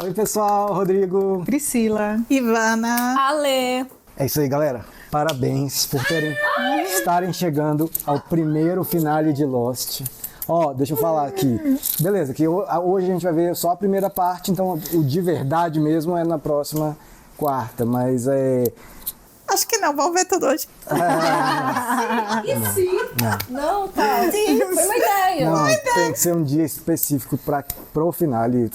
Oi, pessoal, Rodrigo. Priscila. Ivana. Ale. É isso aí, galera. Parabéns por estarem chegando ao primeiro finale de Lost. Ó, deixa eu falar aqui. Beleza, que hoje a gente vai ver só a primeira parte, então o de verdade mesmo é na próxima quarta, mas Acho que não, vamos ver tudo hoje. Não, tá. Sim, foi uma ideia. Não, tem que ser um dia específico pro finale.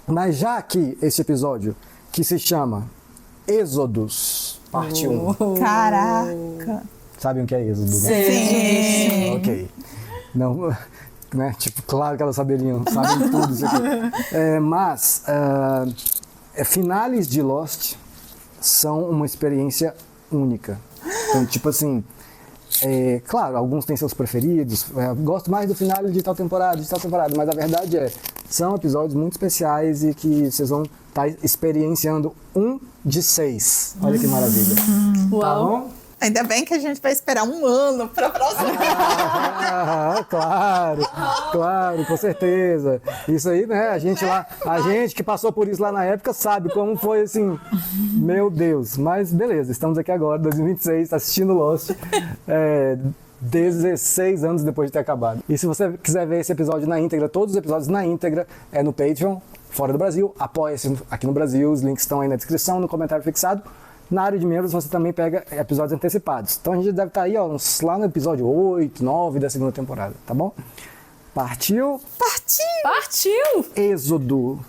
Mas já que esse episódio, que se chama Êxodos, parte 1. Caraca. Sabem o que é Êxodo? Sim. Ok. Não, né? Tipo, claro que elas saberiam, sabem tudo isso aqui. Mas, finales de Lost são uma experiência única. Então, tipo assim, claro, alguns têm seus preferidos. Gosto mais do final de tal temporada, mas a verdade são episódios muito especiais e que vocês vão estar experienciando 1 de 6. Olha que maravilha. Tá bom? Ainda bem que a gente vai esperar 1 ano pra próxima. Claro, com certeza. Isso aí, né? A gente que passou por isso lá na época sabe como foi assim, meu Deus. Mas beleza, estamos aqui agora, 2026, assistindo Lost, 16 anos depois de ter acabado. E se você quiser ver esse episódio na íntegra, todos os episódios na íntegra, no Patreon, fora do Brasil, apoia-se aqui no Brasil, os links estão aí na descrição, no comentário fixado. Na área de membros você também pega episódios antecipados. Então a gente deve estar aí, ó, lá no episódio 8, 9 da segunda temporada, tá bom? Partiu? Êxodo,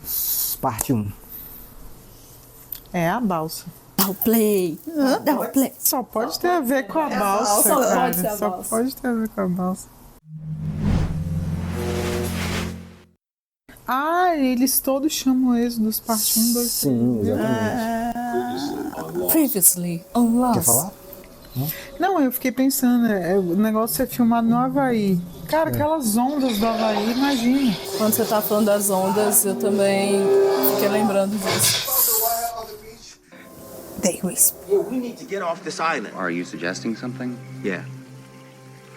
parte 1. É a balsa. Dá o play. Dá o play. Só pode ter a ver com a balsa, Só cara. pode ser a Só balsa. pode ter a ver com a balsa. Ah, eles todos chamam Êxodos parte 1, 2, 3. Sim, exatamente. Previously on Lost. Quer falar? Não, eu fiquei pensando, o negócio é filmado no Havaí. Cara, aquelas ondas do Havaí, imagina. Quando você tá falando das ondas, eu também fiquei lembrando disso. They whisper. Yeah, we need to get off this island. Are you suggesting something? Yeah.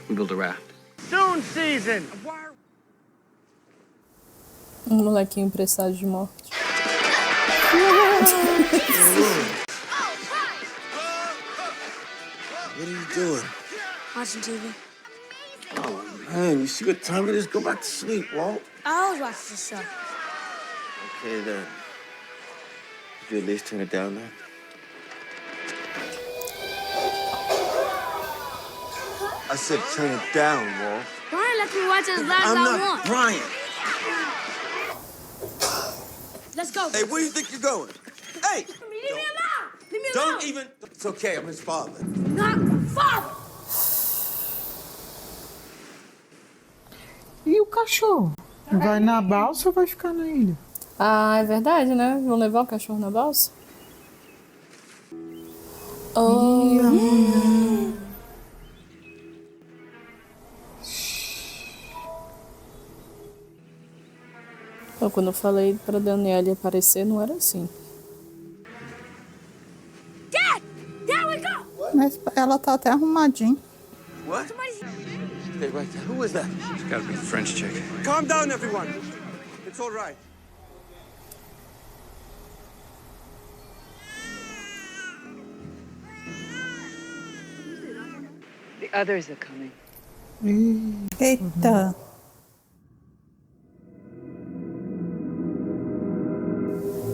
We build a raft. Dune season! Um molequinho emprestado de morte. What are you doing? Watching TV. Oh, man, you see what time it is? Go back to sleep, Walt. I always watch this show. Okay, then. Could you at least turn it down, then? I said turn it down, Walt. Brian lets me watch as loud as I'm I not want. Brian. Let's go. Hey, where do you think you're going? Hey! Leave me alone. Leave me alone. Don't even... It's okay, I'm his father. Not father. E o cachorro? Vai na balsa ou vai ficar na ilha? Ah, é verdade, né? Vão levar o cachorro na balsa? Oh. Então, quando eu falei pra Daniela aparecer, não era assim. Dad! There we go! Mas ela tá até arrumadinha. What? Stay right there. Who is that? It's gotta be a French chick. Calm down, everyone. It's all right. The others are coming. Eita.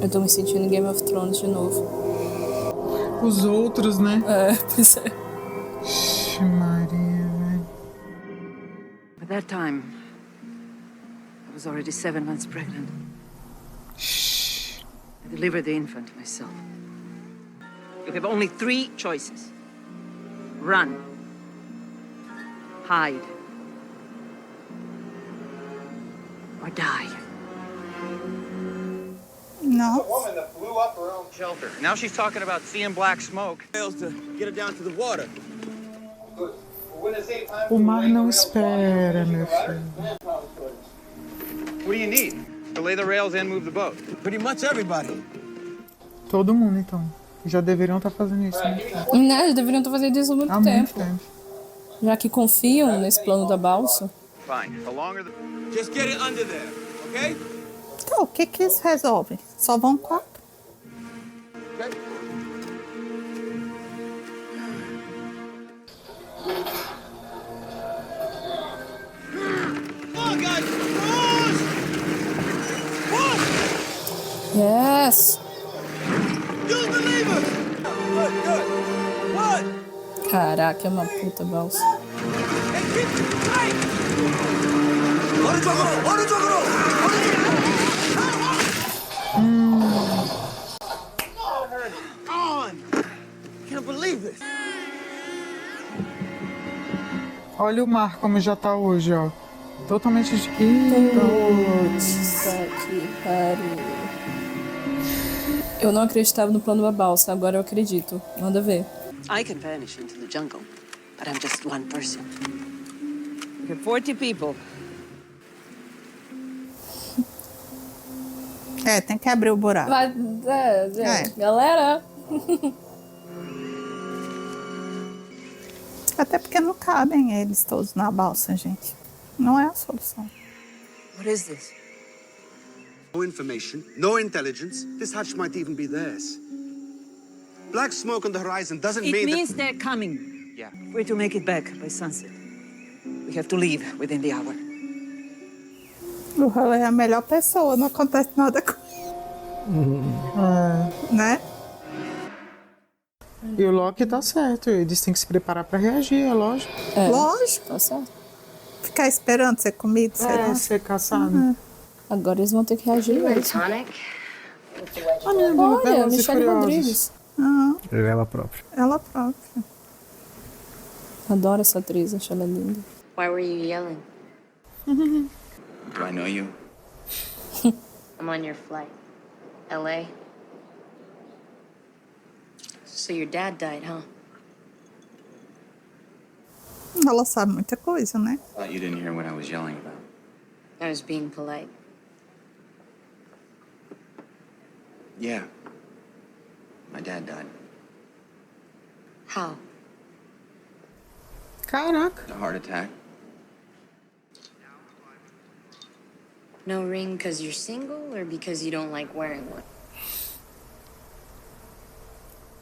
Eu tô me sentindo em Game of Thrones de novo. Os outros, né? Pois é. Ixi, Maria, velho. By that time, I was already 7 months pregnant. I delivered the infant myself. You have only 3 choices. Run. Hide. Or die. Não. Woman that blew up her own shelter. Now she's talking about seeing black smoke. Fails to get her down to the water. O mar não espera, meu filho. What do you need? To lay the rails and move the boat. Pretty much everybody. Todo mundo, então. Já deveriam estar fazendo isso, né? Né, eles deveriam estar fazendo isso há muito Há tempo. muito tempo. Já que confiam nesse plano da balsa. Fine. The longer the... Just get it under there, okay? Então, o que que isso resolve? Só vão 4? Yes! Caraca, é uma puta balsa. Can't believe this. Olha o mar como já tá hoje, ó. Totalmente de... Putz, que pariu. Eu não acreditava no plano da balsa, agora eu acredito. Manda ver. I can vanish into the jungle, but I'm just one person. We're 40 people. É, tem que abrir o buraco. Vai, galera. Até porque não cabem eles todos na balsa, gente. Não é a solução. What is this? No information, no intelligence. This hatch might even be theirs. Black smoke on the horizon doesn't It mean means they're coming. Yeah. We're to make it back by sunset. We have to leave within the hour. O Hurley é a melhor pessoa, não acontece nada com ele. Né? E o Loki tá certo, eles têm que se preparar pra reagir, é lógico. É, Lógico. tá certo. Ficar esperando ser comido, será? Ser caçado. Agora eles vão ter que reagir mesmo. Tonic? A menina do Olha, Velozes e Michelle Furiosos. Rodrigues. Ela própria. Ela própria. Adoro essa atriz, acho ela linda. Why were you yelling? Do I know you? I'm on your flight. LA? So your dad died, huh? Ela sabe muita coisa, né? Thought you didn't hear what I was yelling about. I was being polite. Yeah. My dad died. How? Caraca. A heart attack. No ring because you're single or because you don't like wearing one?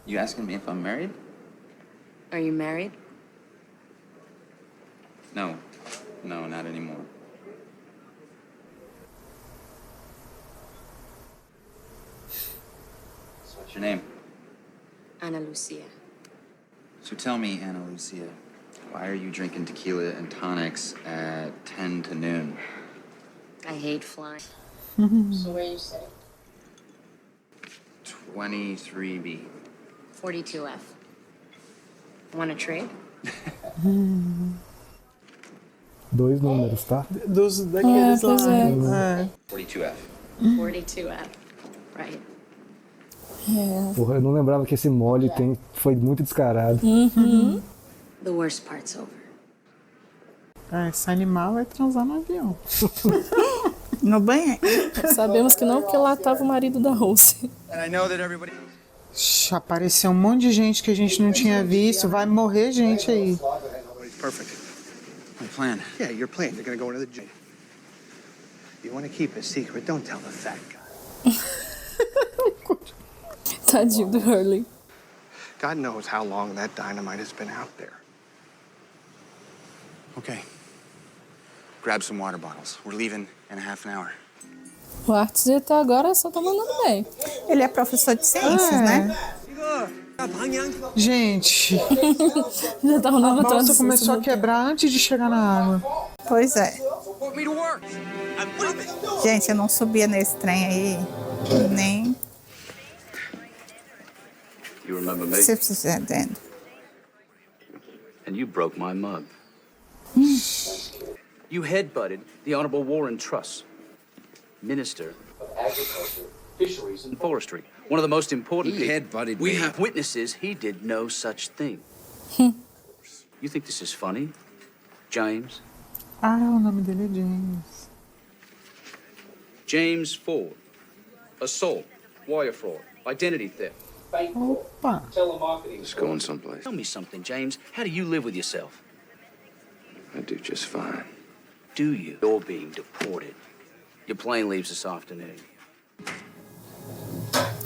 You asking me if I'm married? Are you married? No. No, not anymore. So what's your name? Ana Lucia. So tell me, Ana Lucia, why are you drinking tequila and tonics at 10 to noon? I hate flying. So where are you sitting? 23B. 42F. Want to trade? 2 números, tá? Daqueles pois lá. é. 42F. 42F. Right. Porra, eu não lembrava que esse mole foi muito descarado. The worst part's over. Esse animal vai transar no avião. No banheiro. Sabemos que não, porque lá tava o marido da Rose. And I know that everybody... Apareceu um monte de gente que a gente não tinha visto. Vai morrer gente aí. Perfect. My plan. Yeah, your plan. You're gonna go into the gym. You want to keep a secret, don't tell the fat guy. Tadinho do Hurley. God knows how long that dynamite has been out there. Okay. Grab some water bottles. We're leaving in a half an hour. O Arts até agora só tá mandando bem. Ele é professor de ciências, né? Gente, Já tá rolando a balsa transição. começou a quebrar antes de chegar na água. Pois é. Gente, eu não subia nesse trem aí, nem You remember me? se fizer dentro. And you broke my mug. You headbutted the Honorable Warren Truss, Minister of Agriculture, Fisheries and Forestry. One of the most important He people. headbutted We me. have witnesses he did no such thing. You think this is funny, James? Ah, o nome dele é James. James Ford. Assault, wire fraud, identity theft. Opa. Telemarketing. It's going someplace. Tell me something, James. How do you live with yourself? I do just fine. Do you? You're being deported. Your plane leaves this afternoon.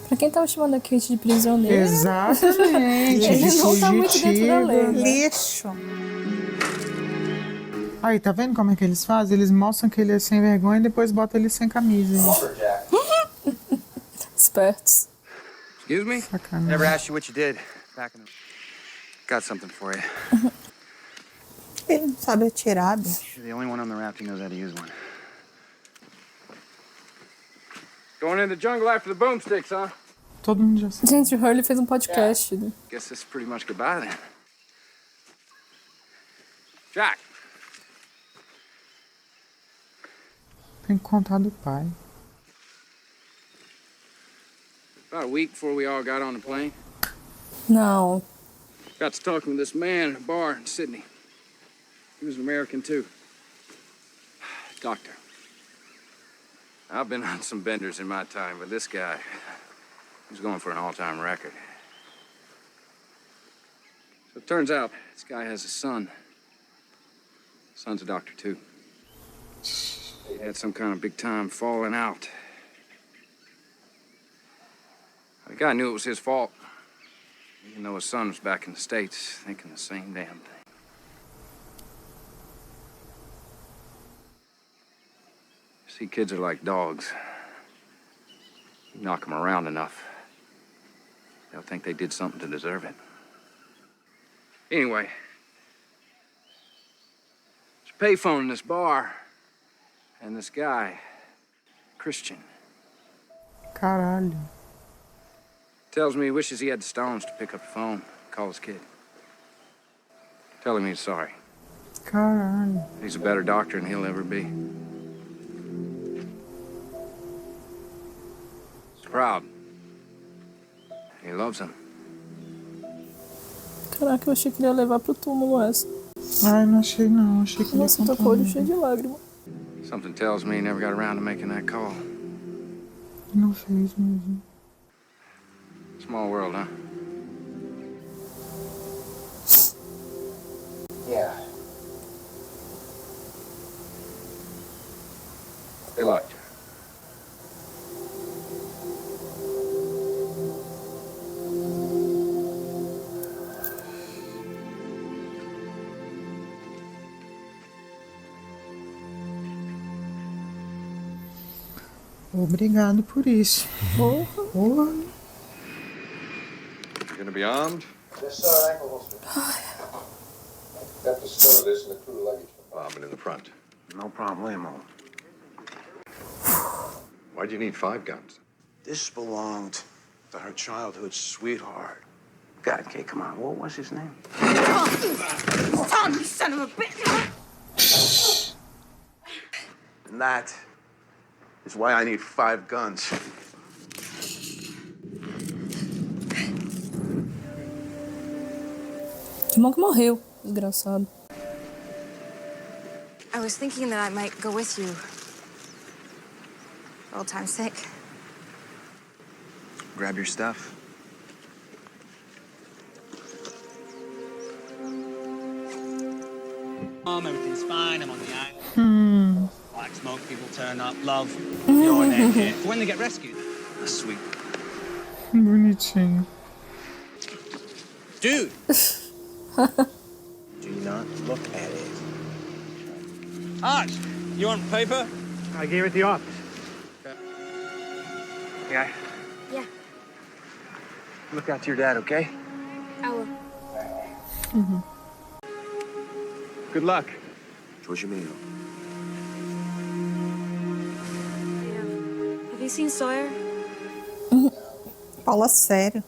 Pra quem tava chamando a Kate de prisioneira. Exatamente. Ele não tá muito dentro da lei. Lixo. Aí, tá vendo como é que eles fazem? Eles mostram que ele é sem vergonha e depois botam ele sem camisa. Espertos. Excuse me? Sacanagem. Never asked you what you did back in the... Got something for you. Ele não sabe atirar, bicho. You're the only one on the raft who knows how to use one. Going in the jungle after the boomsticks, huh? Todo mundo já sabe. Gente, o Hurley fez um podcast. Né? Guess this is pretty much goodbye then. Jack. Tem que contar do pai. About a week before we all got on the plane, Não. got to talking with this man in a bar in Sydney. He was an American too. Doctor. I've been on some benders in my time, but this guy, he's going for an all-time record. So it turns out this guy has a son. Son's a doctor too. He had some kind of big-time falling out. The guy knew it was his fault, even though his son was back in the States thinking the same damn thing. See, kids are like dogs. You knock them around enough, they'll think they did something to deserve it. Anyway, there's a payphone in this bar, and this guy, Christian, Caralho. tells me he wishes he had the stones to pick up the phone, call his kid. Tell him he's sorry. Caralho. He's a better doctor than he'll ever be. He's proud. He loves him. Caraca, eu achei que ele ia levar pro túmulo essa. Ai, não achei não. Achei que ele ia Nossa, tô contar com o olho mesmo. cheio de lágrimas. Something tells me he never got around to making that call. Não fez mesmo. Small world, huh? Yeah. Good luck. Obrigado por isso. Porra. Porra. You gonna be armed? Yes, sir. Ankle holster. Have to store this in the crew luggage compartment in the front. No problemo. Why do you need 5 guns? This belonged to her childhood sweetheart. God, okay, come on. What was his name? Tom, you son of a bitch! And that is why I need 5 guns. Que bom que morreu, desgraçado. I was thinking that I might go with you. For old time's sake. Grab your stuff. Everything's fine. I'm on the island. Black smoke, people turn up. Love, you're naked. When they get rescued. That's sweet. Bonitinho. Dude! Do not look at it. Arch, you want paper? I gave it the office. Yeah. Yeah, Look out to your dad, okay? I will. Good luck. Enjoy your meal. Have you seen Sawyer? Fala sério.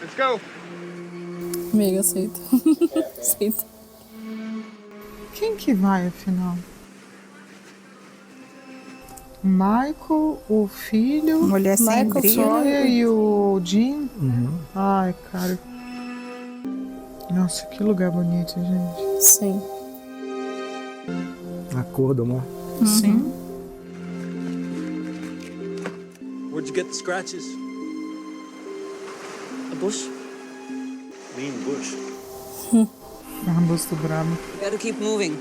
Let's go. Amiga, aceita. Aceita. Quem que vai, afinal? Michael, o filho, Mulher sem Michael brilho. Sawyer e o Jim. Ai, cara. Nossa, que lugar bonito, gente. Sim. A cor do mar. Sim. Where'd you get the scratches? A bush? Mean bush. Arbusto brabo. Gotta keep moving.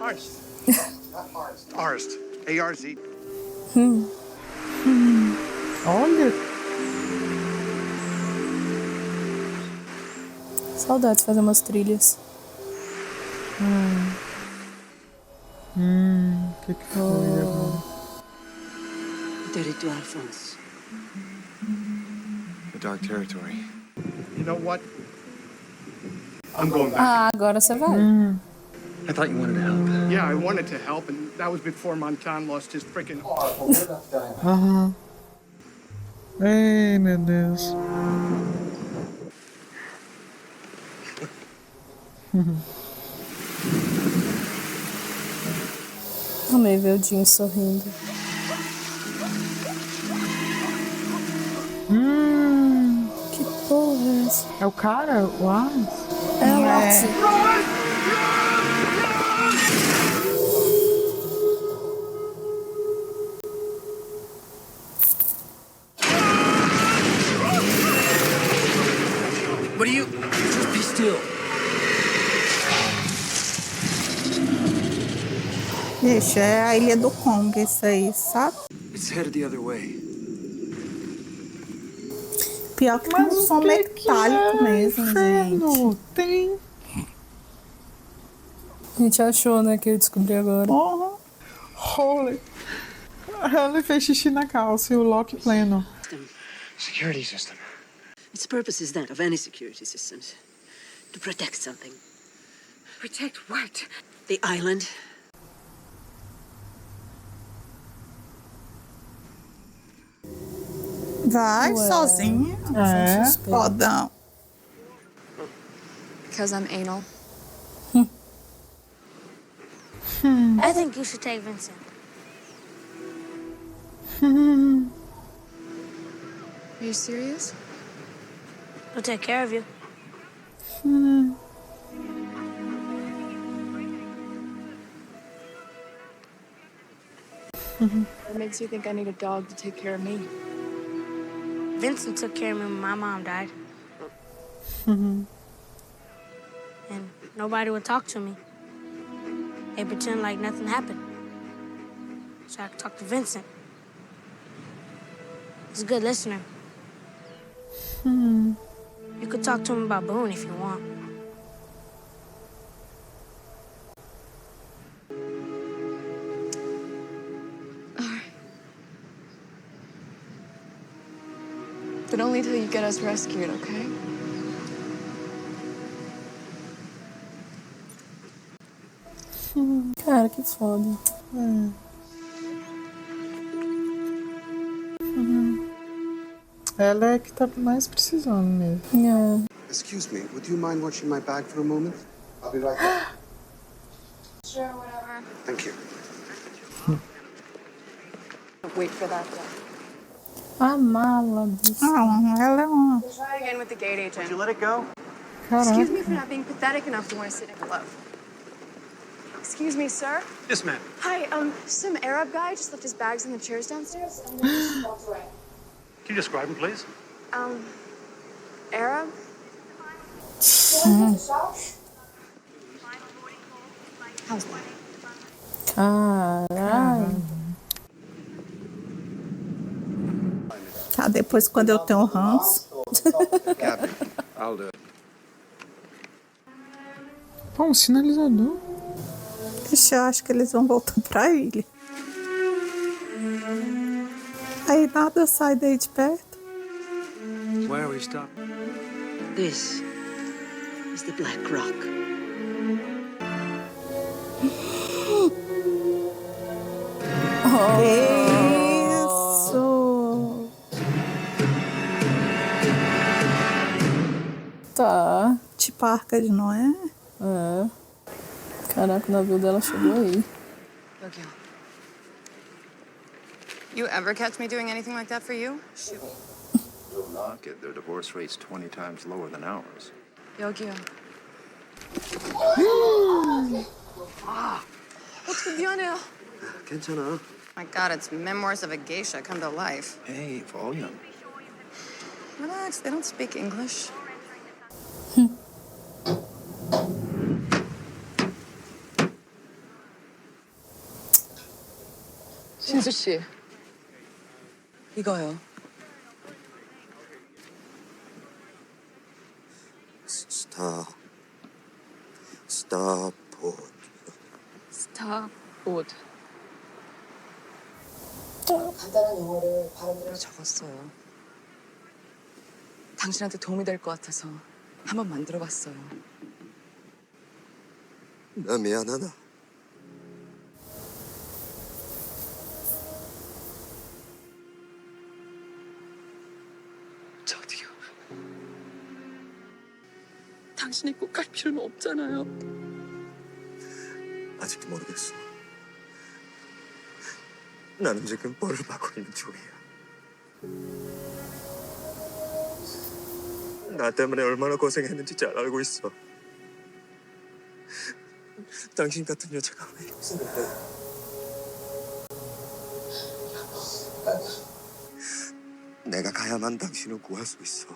Arst. Not Arst. Arst. Hey, RZ. Olha. Saudades de fazer umas trilhas. O que foi agora? Territoire, Alphonse. The Dark Territory. You know what? I'm going back. Ah, agora você vai. I thought you wanted to help. Yeah, I wanted to help, and that was before Montan lost his freaking. Aham. Ei, meu Deus. Amei ver o Jim sorrindo. Que porra é essa? É o cara? O Arms? É o Arms. What are you? Just be still. Gente, é a Ilha do Kong, isso aí, sabe? It's headed the other way. Pior que um som metálico mesmo, gente. Tem. A gente achou, né, que eu descobri agora. Porra. Holy. Ela fez xixi na calça e o Loki pleno. Security system. Its purpose is that of any security systems. To protect something. Protect what? The island. Vai sozinha. É. Fodão. Because I'm anal. I think you should take Vincent. Are you serious? He'll take care of you. What makes you think I need a dog to take care of me? Vincent took care of me when my mom died. And nobody would talk to me. They pretend like nothing happened. So I could talk to Vincent. He's a good listener. You could talk to him about Boone if you want. But only till you get us rescued, okay? Cara, que foda. Ela é que tá mais precisando mesmo. Excuse me, would you mind watching my bag for a moment? I'll be right back. Sure, whatever. Thank you. Wait for that though. A mala do Ela é uma... We'll try again with the gate agent. Would you let it go? Excuse me for not being pathetic enough to want to sit in glove. Excuse me, sir. Yes, ma'am. Hi, some Arab guy just left his bags in the chairs downstairs and then just walked away. Can you describe him, please? Arab? How's that? Caralho. Tá, depois quando eu tenho ranço. Captain, I'll do it. Pô, um sinalizador. Ixi, eu acho que eles vão voltar pra ilha. Aí nada sai daí de perto. Where are we stopping? This is the Black Rock. Isso! Tá. Tipo a Arca de Noé. É. Caraca, o navio dela chegou aí. Okay. You ever catch me doing anything like that for you? Shoot. Will not get their divorce rates 20 times lower than ours. Yogyo. What's with you now? 괜찮아. My God, it's memoirs of a geisha come to life. Hey, volume. Relax, they don't speak English. 신수 씨, 이거요. 스타보드. 스타보드. 간단한 영어를 발음대로 적었어요. 당신한테 도움이 될 것 같아서 한번 만들어봤어요. 나 미안하다. 저도요. 당신이 꼭 갈 필요는 없잖아요. 아직도 모르겠어. 나는 지금 뻘을 받고 있는 중이야. 나 때문에 얼마나 고생했는지 잘 알고 있어. 당신 같은 여자가 왜 있는데? 내가 가야만 당신을 구할 수 있어.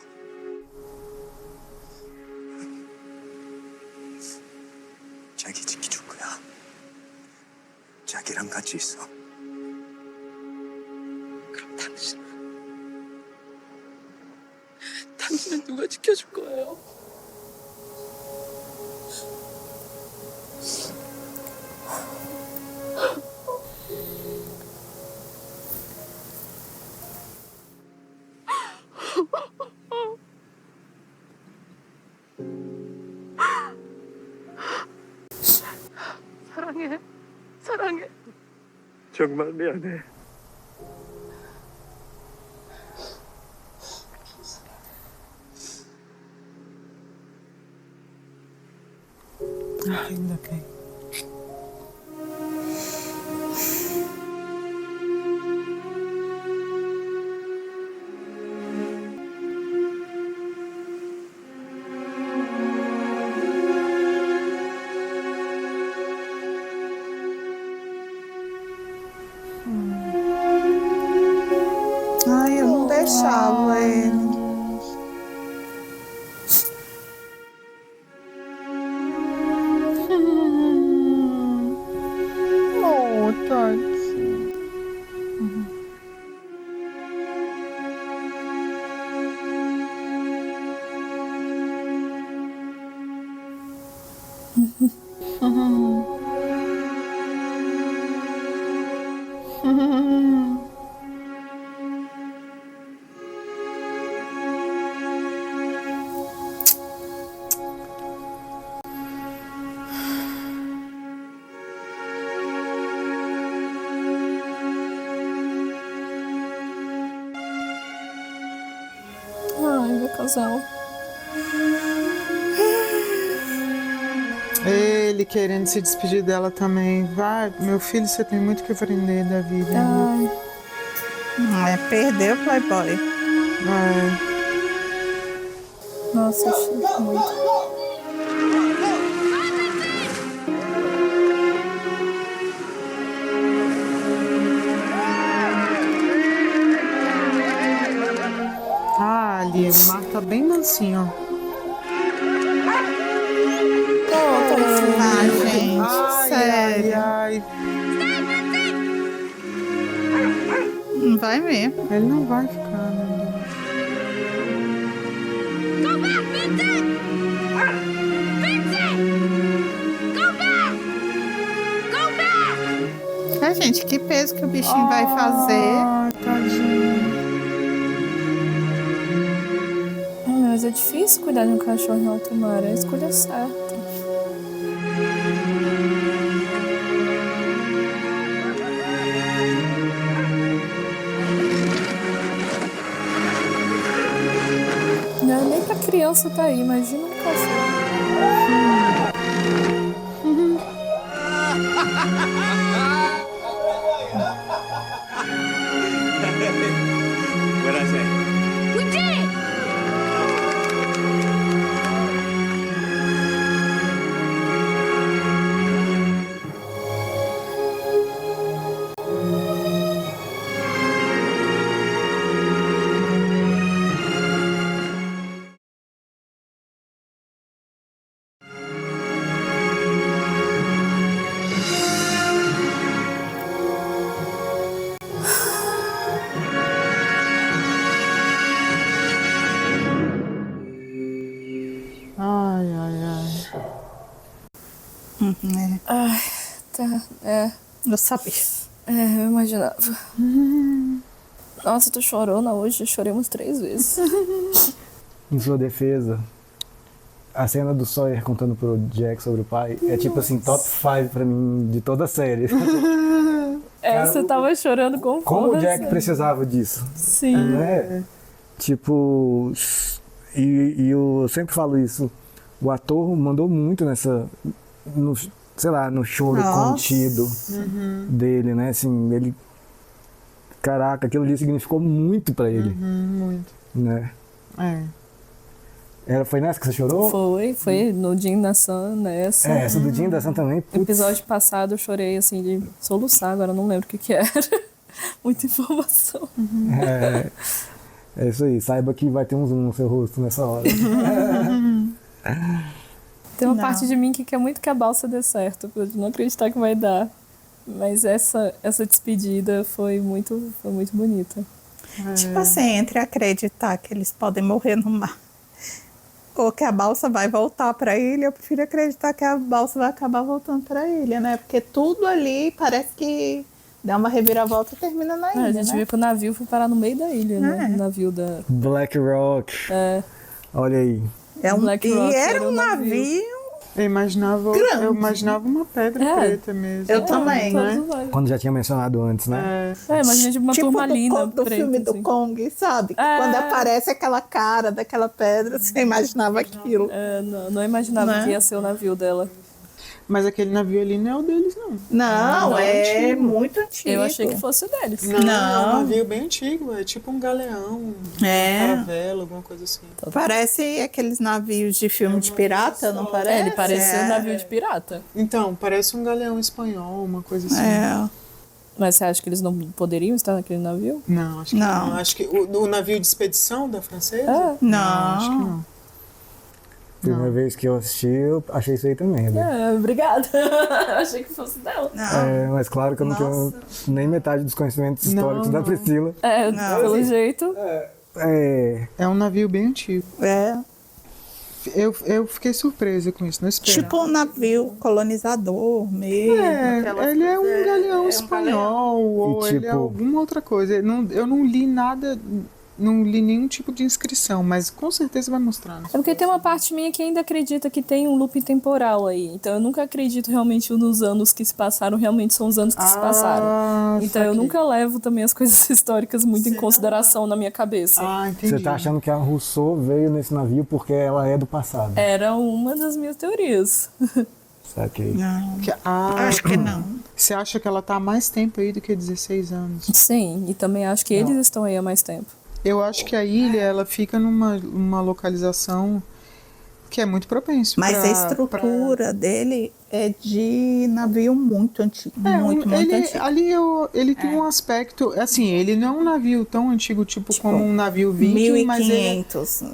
자기 지켜줄 거야. 자기랑 같이 있어. 그럼 당신은 누가 지켜줄 거예요? 사랑해. 정말 미안해. ainda bem. Ai, eu não deixava ele. Oh, tadinho. Ai, meu casal. Ele querendo se despedir dela também. Vai, meu filho, você tem muito que aprender da vida. Ai. Perdeu o Playboy. Nossa, eu sinto muito. Ah, ali, o mar tá bem mansinho, ó. Ah, gente, Ai, sério. ai, ai. Não vai mesmo. Ele não vai ficar, meu Deus. Go back, Vincent! Vincent! Go back! Go back! Ai, gente, que peso que o bichinho vai fazer. Ai, tadinho. Mas é difícil cuidar de um cachorro em alto mar, é a escolha certa. Não é nem pra criança tá aí, imagina um cachorro. What'd I say? We did it! Ai, tá. Eu sabia. Eu imaginava. Nossa, eu tô chorona hoje. Eu chorei umas 3 vezes. Em sua defesa, a cena do Sawyer contando pro Jack sobre o pai é tipo assim, top 5 pra mim de toda a série. Você tava chorando com Como o força. Jack precisava disso. Sim. Né? Tipo, e eu sempre falo isso, o ator mandou muito no choro contido dele, né? Assim, ele... Caraca, aquilo ali significou muito pra ele. Muito. Né? Foi nessa que você chorou? Foi no Jim da Sun, nessa. Essa do Jim da Sun também. No episódio passado eu chorei assim de soluçar, agora eu não lembro o que era. Muita informação. É isso aí, saiba que vai ter um zoom no seu rosto nessa hora. Tem uma parte de mim que quer muito que a balsa dê certo, pra não acreditar que vai dar. Mas essa despedida foi muito bonita. Tipo assim, entre acreditar que eles podem morrer no mar ou que a balsa vai voltar pra ilha, eu prefiro acreditar que a balsa vai acabar voltando pra ilha, né? Porque tudo ali parece que dá uma reviravolta e termina na ilha, A gente viu que o navio foi parar no meio da ilha, né? O navio da... Black Rock. Olha aí. Black Rock era um navio... Eu imaginava uma pedra preta mesmo. Eu também. Né? Quando já tinha mencionado antes, né? Imagina tipo uma turmalina do preta. filme do Kong, sabe? Quando aparece aquela cara daquela pedra, você imaginava aquilo. Não imaginava que ia ser o navio dela. Mas aquele navio ali não é o deles, não. Não, é antigo. muito antigo. Eu achei que fosse o deles. Não, é um navio bem antigo, é tipo um galeão, caravela, alguma coisa assim. Parece aqueles navios de filme de pirata, não parece? Ele parecia um navio de pirata. Então, parece um galeão espanhol, uma coisa assim. Mas você acha que eles não poderiam estar naquele navio? Não, acho que não. Acho que o navio de expedição da francesa? Não. Acho que não. Primeira vez que eu assisti, eu achei isso aí também. Obrigada. Achei que fosse dela. Mas claro que eu não tenho nem metade dos conhecimentos históricos da Priscila. Pelo jeito. É um navio bem antigo. Eu fiquei surpresa com isso, não esperava. Tipo um navio colonizador mesmo. Ele é um galeão espanhol, ou ele é alguma outra coisa. Eu não li nada... Não li nenhum tipo de inscrição, mas com certeza vai mostrar. Né? É porque tem uma parte minha que ainda acredita que tem um loop temporal aí. Então eu nunca acredito realmente nos anos que se passaram, realmente são os anos que se passaram. Então eu nunca levo também as coisas históricas muito em consideração na minha cabeça. Você tá achando que a Rousseau veio nesse navio porque ela é do passado? Era uma das minhas teorias. Saquei. Acho que não. Você acha que ela tá há mais tempo aí do que 16 anos? Sim, e também acho que eles estão aí há mais tempo. Eu acho que a ilha, ela fica numa localização que é muito propenso. Mas a estrutura dele é de navio muito antigo. Muito antigo. Ali ele tem um aspecto, assim, ele não é um navio tão antigo, tipo como um navio viking, 1500.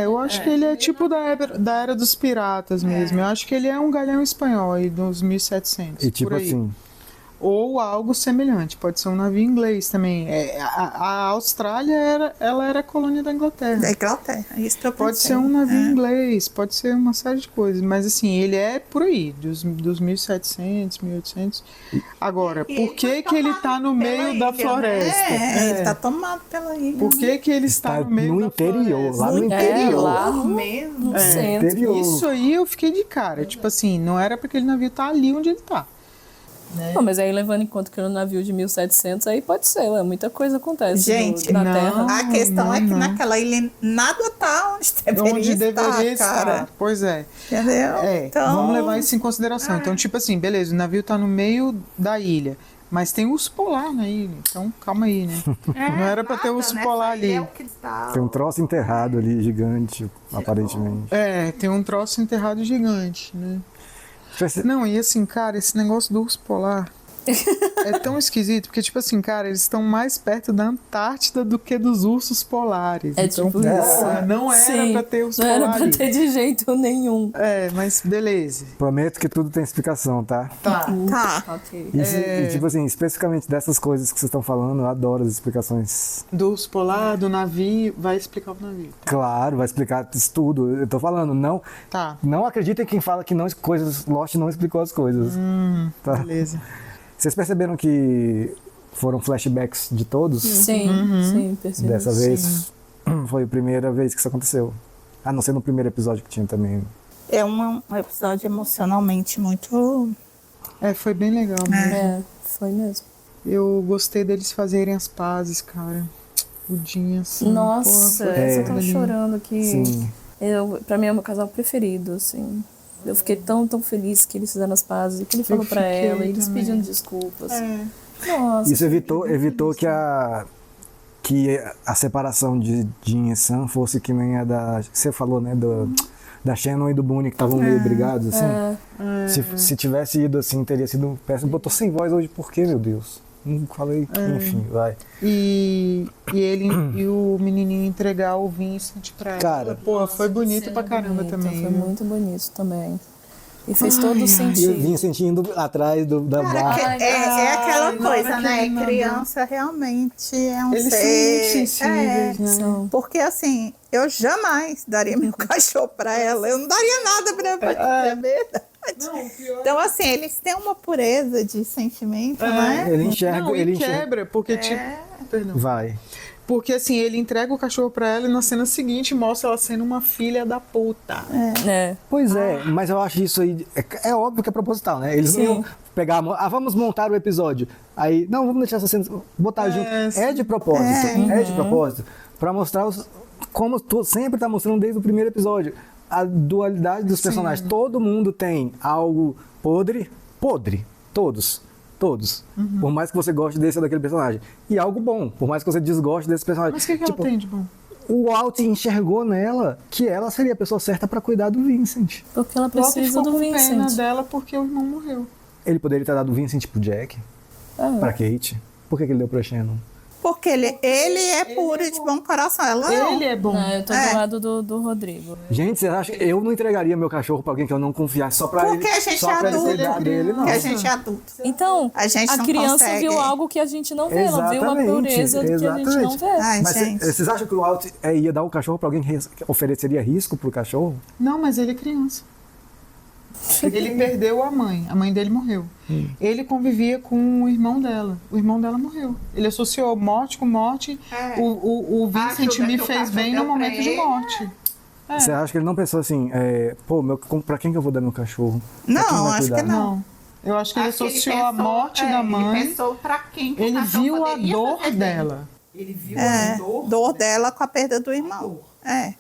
Eu acho que ele é tipo da era dos piratas mesmo. Eu acho que ele é um galeão espanhol aí, dos 1700. E tipo assim... Ou algo semelhante, pode ser um navio inglês também. A Austrália era colônia da Inglaterra. Da Inglaterra, isso que eu pensei. Pode ser um navio inglês, pode ser uma série de coisas, mas assim, ele é por aí, dos 1700, 1800. Agora, por que ele tá no meio da floresta? Ele tá tomado pela ilha. Por que ele está no meio da interior, floresta? lá no interior. Lá no meio, no centro. Interior. Isso aí eu fiquei de cara, tipo assim, não era pra aquele navio estar ali onde ele tá. Não, mas aí levando em conta que no navio de 1700, aí pode ser, muita coisa acontece. Gente, na Terra. A questão é que naquela ilha nada tá onde deveria estar, cara. Pois é. Entendeu? Então... Vamos levar isso em consideração. Então, tipo assim, beleza, o navio tá no meio da ilha, mas tem urso polar na ilha, então calma aí, né? Não era pra ter urso polar ali. Tem um troço enterrado ali, gigante, aparentemente. Tem um troço enterrado gigante, né? Não, e assim, cara, esse negócio do urso polar, É tão esquisito, porque, tipo assim, cara, eles estão mais perto da Antártida do que dos ursos polares. É então, tipo pô, isso. não era Sim, pra ter ursos não polares. era pra ter de jeito nenhum. É, mas beleza. Prometo que tudo tem explicação, tá? Tá. Ok. E, tipo assim, especificamente dessas coisas que vocês estão falando, eu adoro as explicações. Do urso polar, do navio, vai explicar o navio. Claro, vai explicar isso tudo. Eu tô falando, não acreditem quem fala que Lost não explicou as coisas. Tá? Beleza. Vocês perceberam que foram flashbacks de todos? Sim, sim, percebi. Dessa vez foi a primeira vez que isso aconteceu. A não ser no primeiro episódio que tinha também. É um episódio emocionalmente muito... Foi bem legal mesmo. Foi mesmo. Eu gostei deles fazerem as pazes, cara. O Dean, assim. Nossa, eu tô chorando aqui. Sim. Pra mim é o meu casal preferido, assim. Eu fiquei tão feliz que eles fizeram as pazes, que ele falou pra ela, e eles pedindo desculpas. Nossa. Isso evitou que a separação de Dean e Sam fosse que nem a da... Você falou, né? Da Shannon e do Boone, que estavam meio brigados, assim. Se tivesse ido assim, teria sido péssimo. Botou sem voz hoje, por quê, meu Deus? Não falei, enfim, vai. E ele e o menininho entregar o Vincent pra Cara, ela. Pô, foi bonito pra caramba também. Foi muito bonito também. E fez todo sentido. E o Vincent indo atrás da barra. É aquela coisa, né? Criança realmente é um Eles ser... são muito sensíveis, né? Porque assim, eu jamais daria meu cachorro pra ela. Eu não daria nada pra ela, é verdade. Então, assim, eles têm uma pureza de sentimento, né? Ele enxerga... Não, ele quebra, porque tipo... Perdão. Vai. Porque assim, ele entrega o cachorro pra ela e na cena seguinte mostra ela sendo uma filha da puta. Pois é, mas eu acho isso aí... É óbvio que é proposital, né? Eles não iam pegar... vamos montar o episódio. Aí, não, vamos deixar essa cena... Botar junto. É de propósito. É de propósito. Pra mostrar como sempre tá mostrando desde o primeiro episódio. A dualidade dos personagens. Todo mundo tem algo podre. Todos. Por mais que você goste desse ou daquele personagem. E algo bom, por mais que você desgoste desse personagem. Mas o que ela tem de bom? O Walt enxergou nela que ela seria a pessoa certa pra cuidar do Vincent. Porque ela precisa do Vincent. Pena dela porque o irmão morreu. Ele poderia ter dado o Vincent pro Jack, pra Kate. Por que ele deu pra Shannon? Porque ele é puro de bom coração. Ela ele é bom. Não, eu tô do lado do Rodrigo. Gente, vocês acham que eu não entregaria meu cachorro pra alguém que eu não confiasse só pra Porque ele? a gente só é pra ele adulto. cuidar dele, não. Porque a gente é adulto. Então, a gente criança consegue. viu algo que a gente não vê. Ela viu uma pureza que a gente não vê. Ai, mas gente. vocês acham que o Walt ia dar o cachorro pra alguém que ofereceria risco pro cachorro? Não, mas ele é criança. Ele perdeu a mãe dele morreu. Ele convivia com o irmão dela. O irmão dela morreu. Ele associou morte com morte. O Vincent me fez bem no momento de morte. Você acha que ele não pensou assim, pra quem que eu vou dar meu cachorro? Não, acho que não. Eu acho que ele associou a morte da mãe. Ele pensou pra quem que ele viu a dor dela. Ele viu a dor dela com a perda do irmão.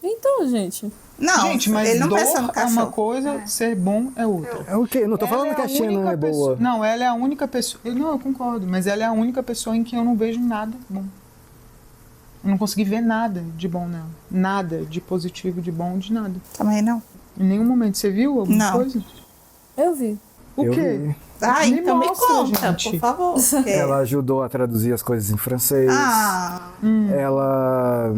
Então, gente. Não, gente, mas ele não dor pensa no é cachorro. uma coisa, ser bom é outra. É o quê? Não tô falando que a Shannon é boa. Não, ela é a única pessoa... eu concordo, mas ela é a única pessoa em que eu não vejo nada bom. Eu não consegui ver nada de bom nela. Nada de positivo, de bom, de nada. Também não. Em nenhum momento. Você viu alguma coisa? Eu vi. O quê? Vi. Então me conta, gente. por favor. Ela ajudou a traduzir as coisas em francês. Ela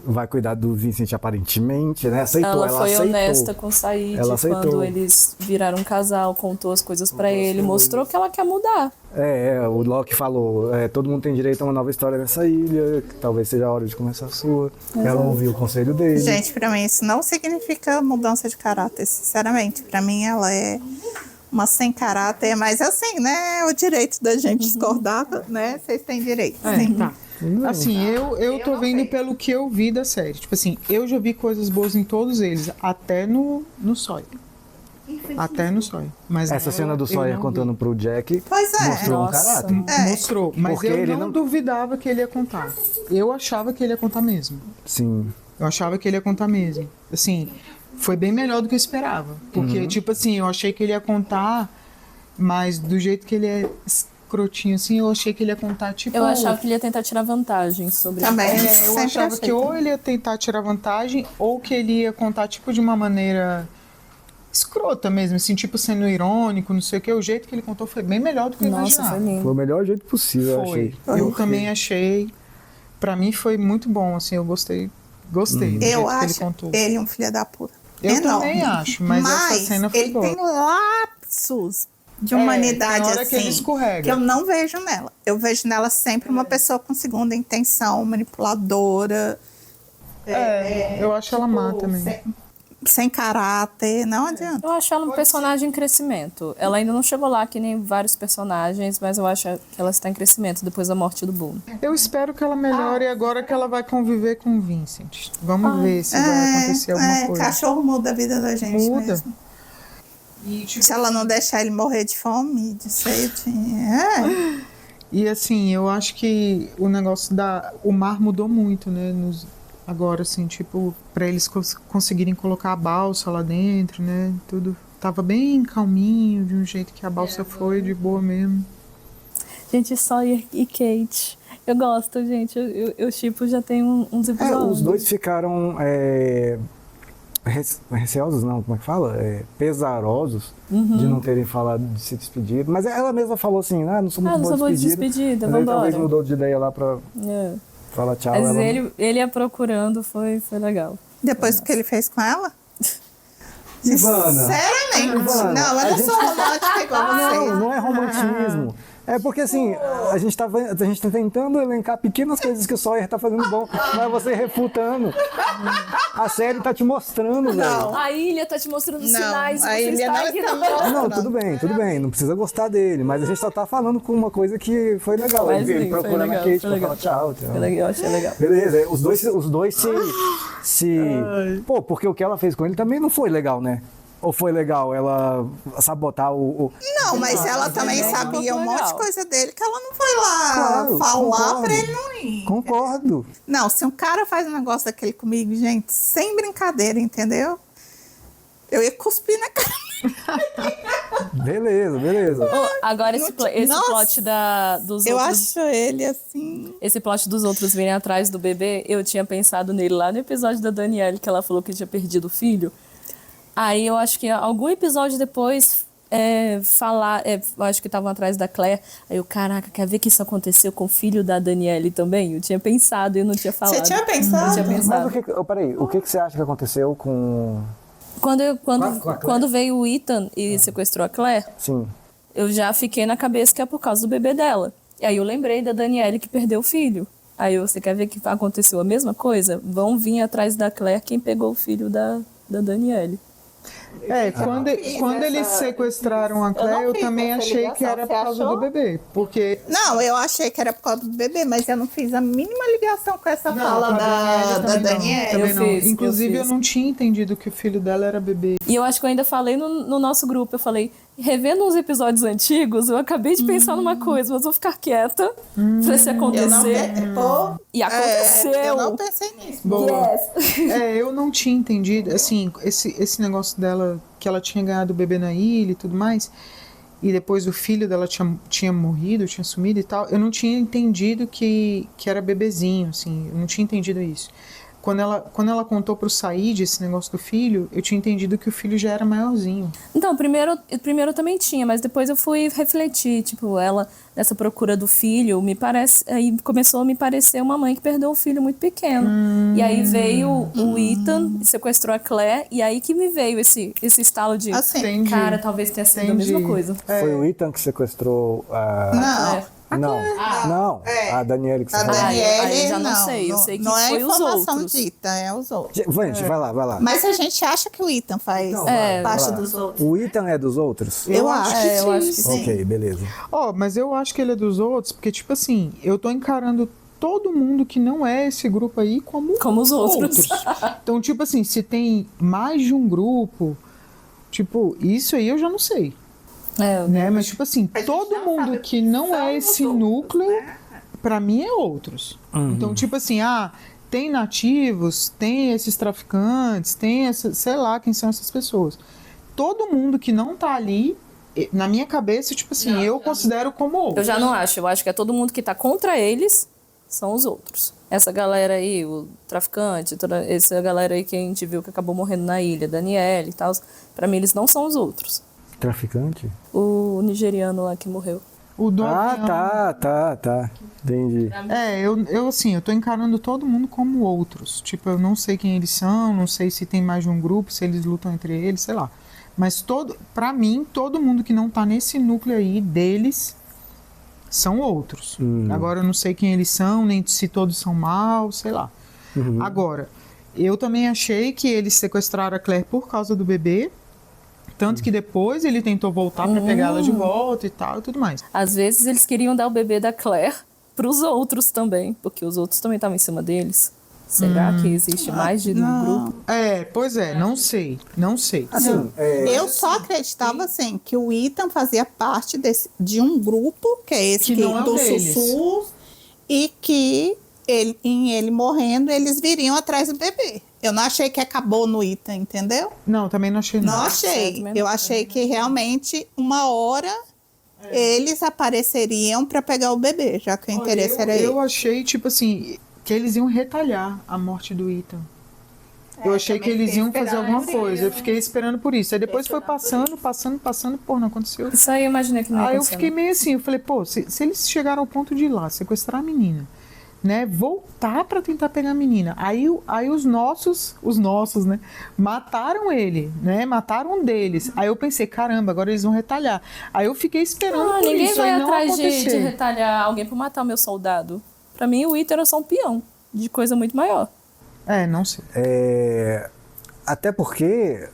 vai cuidar do Vincent aparentemente, né? Ela foi aceitou. honesta com o Said quando eles viraram um casal, contou as coisas pra ele, mostrou que ela quer mudar. O Locke falou, todo mundo tem direito a uma nova história nessa ilha, que talvez seja a hora de começar a sua. Ela ouviu o conselho dele. Gente, pra mim isso não significa mudança de caráter, sinceramente. Pra mim ela é uma sem caráter, mas assim, né? É o direito da gente discordar, né? Vocês têm direito. Sim. Tá. Assim, eu tô vendo pelo que eu vi da série. Tipo assim, eu já vi coisas boas em todos eles, até no Sawyer. Até no Sawyer. Mas essa cena do Sawyer contando pro Jack mostrou um caráter. Mostrou, mas Porque eu ele não duvidava que ele ia contar. Eu achava que ele ia contar mesmo. Sim. Eu achava que ele ia contar mesmo. Assim, foi bem melhor do que eu esperava. Porque, tipo assim, eu achei que ele ia contar, mas do jeito que ele é escrotinho, assim, eu achei que ele ia contar, tipo... Eu achava que ele ia tentar tirar vantagem sobre Também. eu achava que ou ele ia tentar tirar vantagem, ou que ele ia contar, tipo, de uma maneira escrota mesmo, assim, tipo sendo irônico, não sei o que. O jeito que ele contou foi bem melhor do que eu imaginava. Foi o melhor jeito possível, eu achei. Eu também achei. Pra mim foi muito bom, assim, eu gostei do jeito que ele contou. Ele um filho da puta. Eu também acho, mas essa cena foi boa. Ele tem lapsos de humanidade, tem hora assim, que ele escorrega. que eu não vejo nela. Eu vejo nela sempre uma pessoa com segunda intenção, manipuladora. Eu acho ela má também. Sem caráter, não adianta. Eu acho ela um personagem em crescimento. Ela ainda não chegou lá que nem vários personagens, mas eu acho que ela está em crescimento depois da morte do Boone. Eu espero que ela melhore agora que ela vai conviver com o Vincent. Vamos ver se vai acontecer alguma coisa. Cachorro muda a vida da gente Muda. mesmo. Se ela não deixar ele morrer de fome, de sede. E assim, eu acho que o negócio o mar mudou muito, né? Agora, assim, tipo, pra eles conseguirem colocar a balsa lá dentro, né? Tudo tava bem calminho, de um jeito que a balsa foi de boa mesmo. Gente, Sawyer e Kate. Eu gosto, gente. Eu tipo, já tem uns episódios. Os dois ficaram receosos, não, como é que fala? Pesarosos de não terem falado de se despedir. Mas ela mesma falou assim, não sou muito boa de despedida. Vambora. Talvez mudou de ideia lá pra falar tchau. Mas ele ia procurando, foi legal. Depois do que ele fez com ela? Ivana, Sinceramente. Não, eu não sou romântica igual você. Não é romantismo. É porque assim, a gente tá tentando elencar pequenas coisas que o Sawyer tá fazendo bom, mas você refutando. A série tá te mostrando, velho. A ilha tá te mostrando sinais. A ilha não está. Não, tudo bem. Não precisa gostar dele, mas a gente só tá falando com uma coisa que foi legal. Ele procurando a Kate pra falar tchau. Foi legal, achei legal. Beleza, os dois se... Pô, porque o que ela fez com ele também não foi legal, né? Ou foi legal ela sabotar o... Não, mas ela também sabia um monte de coisa dele que ela não foi lá falar pra ele não ir. Concordo. Não, se um cara faz um negócio daquele comigo, gente, sem brincadeira, entendeu? Eu ia cuspir na cara. Beleza. Agora esse plot dos outros... Eu acho ele assim... Esse plot dos outros virem atrás do bebê, eu tinha pensado nele lá no episódio da Danielle, que ela falou que tinha perdido o filho. Aí eu acho que algum episódio depois eu acho que estavam atrás da Claire. Aí eu, caraca, quer ver que isso aconteceu com o filho da Danielle também? Eu tinha pensado e eu não tinha falado. Você tinha pensado? Eu tinha pensado. Mas peraí, o que você acha que aconteceu com... Quando veio o Ethan e sequestrou a Claire, sim, eu já fiquei na cabeça que é por causa do bebê dela. E aí eu lembrei da Danielle que perdeu o filho. Aí você quer ver que aconteceu a mesma coisa? Vão vir atrás da Claire quem pegou o filho da Danielle. Quando eles sequestraram a Claire, eu também achei que era por causa do bebê. Porque... Não, eu achei que era por causa do bebê, mas eu não fiz a mínima ligação com essa fala da Danielle. Inclusive, eu não tinha entendido que o filho dela era bebê. E eu acho que eu ainda falei no nosso grupo, eu falei, revendo uns episódios antigos, eu acabei de pensar numa coisa, mas vou ficar quieta pra se acontecer. E aconteceu. Eu não pensei nisso. Boa. Eu não tinha entendido, assim, esse negócio dela, que ela tinha ganhado o bebê na ilha e tudo mais, e depois o filho dela tinha morrido, tinha sumido e tal, eu não tinha entendido que era bebezinho, assim, eu não tinha entendido isso. Quando ela contou pro Said esse negócio do filho, eu tinha entendido que o filho já era maiorzinho. Então, primeiro eu também tinha, mas depois eu fui refletir, tipo, ela, nessa procura do filho, aí começou a me parecer uma mãe que perdeu um filho muito pequeno. E aí veio o Ethan, sequestrou a Claire, e aí que me veio esse estalo de, cara, talvez tenha sido a mesma coisa. Foi o Ethan que sequestrou a... Não. Não, a Danielle que você falou. A Danielle, já não sei, eu sei que não foi é os informação outros. dita, é os outros. Gente, vai lá. Mas a gente acha que o Ethan faz parte dos outros. O Ethan é dos outros? Eu acho que sim. Ok, beleza. Mas eu acho que ele é dos outros, porque, tipo assim, eu tô encarando todo mundo que não é esse grupo aí como os outros. Então, tipo assim, se tem mais de um grupo, tipo, isso aí eu já não sei. Né? Mas, tipo assim, todo mundo que não é esse núcleo, pra mim é outros. Então, tipo assim, tem nativos, tem esses traficantes, tem sei lá quem são essas pessoas. Todo mundo que não tá ali, na minha cabeça, tipo assim, eu considero como outros. Eu já não acho. Eu acho que é todo mundo que tá contra eles são os outros. Essa galera aí, o traficante, essa galera aí que a gente viu que acabou morrendo na ilha, Daniele e tal, pra mim eles não são os outros. Traficante? O nigeriano lá que morreu. O do avião. Tá. Entendi. Eu tô encarando todo mundo como outros. Tipo, eu não sei quem eles são, não sei se tem mais de um grupo, se eles lutam entre eles, sei lá. Mas pra mim, todo mundo que não tá nesse núcleo aí deles são outros. Agora eu não sei quem eles são, nem se todos são maus, sei lá. Agora, eu também achei que eles sequestraram a Claire por causa do bebê. Tanto que depois ele tentou voltar pra pegar ela de volta e tal e tudo mais. Às vezes eles queriam dar o bebê da Claire pros outros também, porque os outros também estavam em cima deles. Será que existe mais de um grupo? Pois é, não sei. Assim, Eu só acreditava assim que o Ethan fazia parte de um grupo, que é esse Que não é do deles. Sussurro, e que ele morrendo, eles viriam atrás do bebê. Eu não achei que acabou no Ethan, entendeu? Não, também não achei. Não achei. Eu achei que realmente uma hora eles apareceriam para pegar o bebê, já que o interesse era ele. Eu achei, tipo assim, que eles iam retalhar a morte do Ethan. Eu achei que eles iam fazer alguma coisa. Eu fiquei esperando por isso. Aí depois foi passando, pô, não aconteceu. Isso aí eu imaginei que não ia Aí eu acontecer, fiquei não. meio assim, eu falei, pô, se eles chegaram ao ponto de ir lá, sequestrar a menina, né, voltar pra tentar pegar a menina, aí os nossos, né, mataram ele, né, mataram um deles. Aí eu pensei, caramba, agora eles vão retalhar. Aí eu fiquei esperando por Ninguém isso, vai aí não atrás de aconteceu. retalhar alguém pra matar o meu soldado. Pra mim, o Ethan era só um peão de coisa muito maior. Não sei. Até porque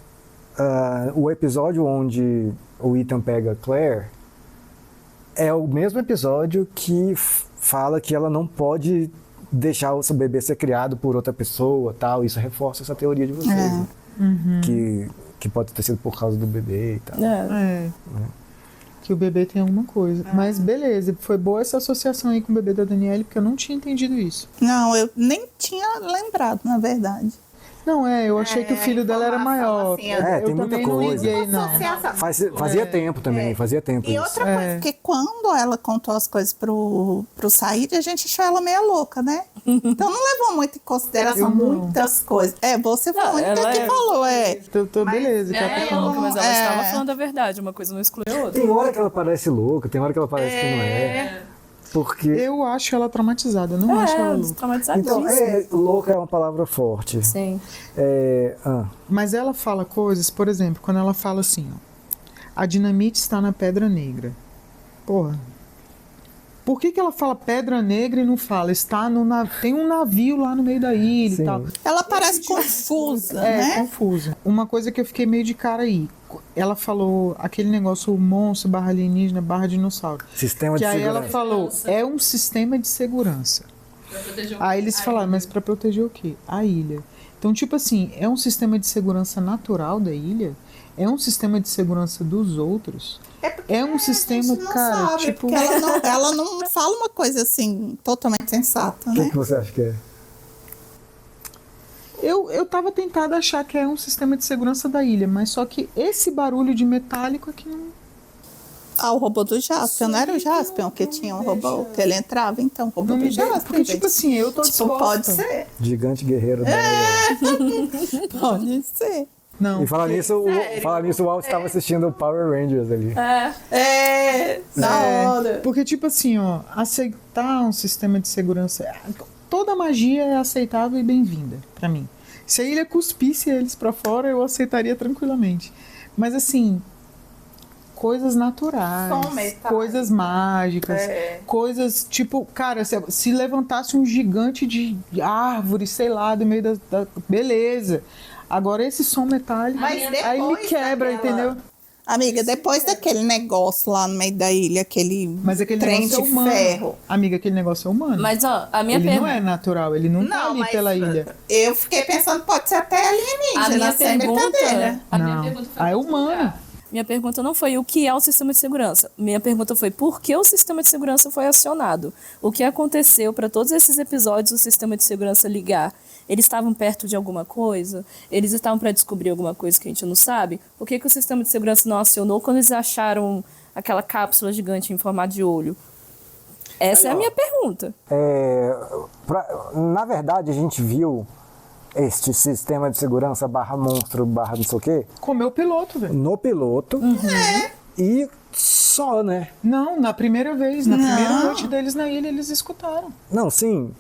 o episódio onde o Ethan pega a Claire é o mesmo episódio que fala que ela não pode deixar o seu bebê ser criado por outra pessoa, tal. Isso reforça essa teoria de vocês, né? Que pode ter sido por causa do bebê e tal. Que o bebê tem alguma coisa. Mas beleza, foi boa essa associação aí com o bebê da Daniele, porque eu não tinha entendido isso. Não, eu nem tinha lembrado, na verdade. Não, eu achei que o filho dela era maior. assim, eu tem muita também coisa. não liguei, não. Fazia tempo também, fazia tempo E isso. outra coisa, porque quando ela contou as coisas pro Said, a gente achou ela meio louca, né? Então não levou muito em consideração muitas coisas. Você foi a única que falou, beleza, Mas ela estava falando a verdade, uma coisa não exclui a outra. Tem hora que ela parece louca, tem hora que ela parece que não é. Porque... Eu acho ela traumatizada, eu não acho ela louca. Traumatizadíssima. Então, louca é uma palavra forte. Sim. Mas ela fala coisas, por exemplo, quando ela fala assim, ó, a dinamite está na Pedra Negra. Porra. Por que ela fala Pedra Negra e não fala tem um navio lá no meio da ilha e tal? Ela parece confusa, né? Confusa. Uma coisa que eu fiquei meio de cara aí, ela falou aquele negócio monstro, / alienígena, / dinossauro. Sistema de que aí segurança. ela falou, é um sistema de segurança. Aí eles falaram, mas para proteger o quê? A ilha. Então, tipo assim, é um sistema de segurança natural da ilha? É um sistema de segurança dos outros? É um sistema, cara, sabe, tipo... porque ela não fala uma coisa assim, totalmente sensata, O né? que você acha que é? Eu tava tentada a achar que é um sistema de segurança da ilha, mas só que esse barulho de metálico aqui não... O robô do Jaspion, não era o Jaspion que tinha um robô que ele entrava, então, o robô Não do me Jaspion. porque, tipo assim, eu tô disposta. Pode ser. Gigante guerreiro da Pode ser. Não. E falar nisso, o Walt estava assistindo o Power Rangers ali. Na hora. Porque, tipo assim, ó, aceitar um sistema de segurança... Toda magia é aceitável e bem-vinda, pra mim. Se a ilha cuspisse eles pra fora, eu aceitaria tranquilamente. Mas, assim... Coisas naturais, coisas mágicas, coisas tipo, cara, se levantasse um gigante de árvore, sei lá, do meio da beleza. Agora esse som metálico, aí me quebra, entendeu? Amiga, depois daquele negócio lá no meio da ilha, Mas aquele trem negócio de é humano. ferro. Amiga, aquele negócio é humano. Mas, ó, a minha ele pergunta... não é natural, ele não tá ali pela ilha. Eu fiquei pensando, pode ser até alienígena, A minha sem brincadeira. pergunta foi é humano. Minha pergunta não foi o que é o sistema de segurança. Minha pergunta foi por que o sistema de segurança foi acionado. O que aconteceu para todos esses episódios o sistema de segurança ligar? Eles estavam perto de alguma coisa? Eles estavam para descobrir alguma coisa que a gente não sabe? Por que o sistema de segurança não acionou quando eles acharam aquela cápsula gigante em formato de olho? Essa é a minha pergunta. Na verdade, a gente viu este sistema de segurança barra monstro, barra não sei o quê. Comeu o piloto, velho. No piloto. E só, né? Não, na primeira vez, na primeira noite deles na ilha, eles escutaram. Não, sim.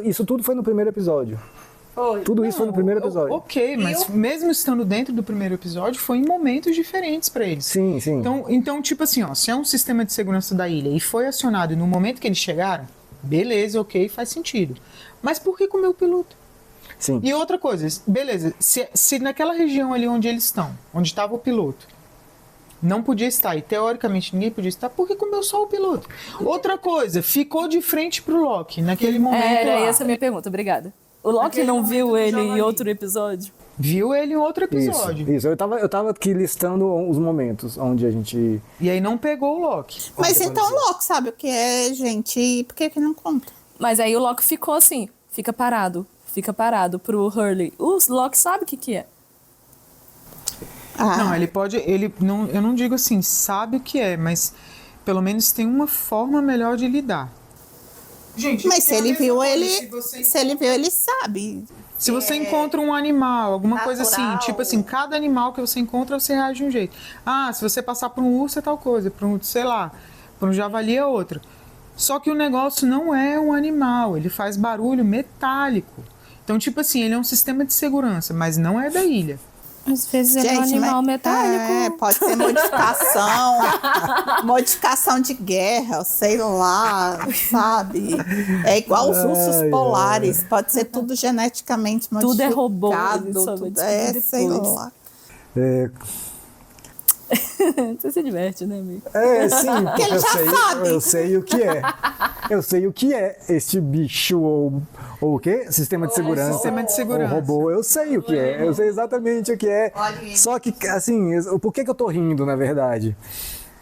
Isso tudo foi no primeiro episódio. Foi. Tudo isso foi no primeiro episódio. Ok, mas mesmo estando dentro do primeiro episódio, foi em momentos diferentes pra eles. Sim, sim. Então, tipo assim, ó, se é um sistema de segurança da ilha e foi acionado no momento que eles chegaram, beleza, ok, faz sentido. Mas por que comer o piloto? Sim. E outra coisa, beleza, se naquela região ali onde eles estão, onde estava o piloto, não podia estar, e teoricamente ninguém podia estar, por que comeu só o piloto? Outra coisa, ficou de frente pro Loki naquele momento. Era lá. essa a minha pergunta, obrigada. O Loki não viu ele em outro episódio? Viu ele em outro episódio. Isso. Eu tava aqui listando os momentos onde a gente... E aí não pegou o Loki. Mas então o Loki sabe o que é, gente, e por que não conta? Mas aí o Loki ficou assim, fica parado pro Hurley. O Loki sabe o que é. Não, ele pode, eu não digo assim, sabe o que é, mas pelo menos tem uma forma melhor de lidar. Gente, mas se ele viu, ele sabe. Se você encontra um animal, alguma coisa assim, tipo assim, cada animal que você encontra, você reage de um jeito. Ah, se você passar por um urso é tal coisa, por um, sei lá, por um javali é outra. Só que o negócio não é um animal, ele faz barulho metálico. Então, tipo assim, ele é um sistema de segurança, mas não é da ilha. Às vezes ele é um animal metálico. Pode ser modificação de guerra, sei lá, sabe? É igual os ursos polares, pode ser tudo geneticamente modificado. Tudo é robô. Tudo sei lá. Você se diverte, né, amigo? Sim, porque ele já sabe. Eu sei o que é. Eu sei o que é este bicho ou o quê? Sistema de segurança. Sistema de segurança. O robô, eu sei o que é. Eu sei exatamente o que é. Só que, assim, por que eu tô rindo, na verdade?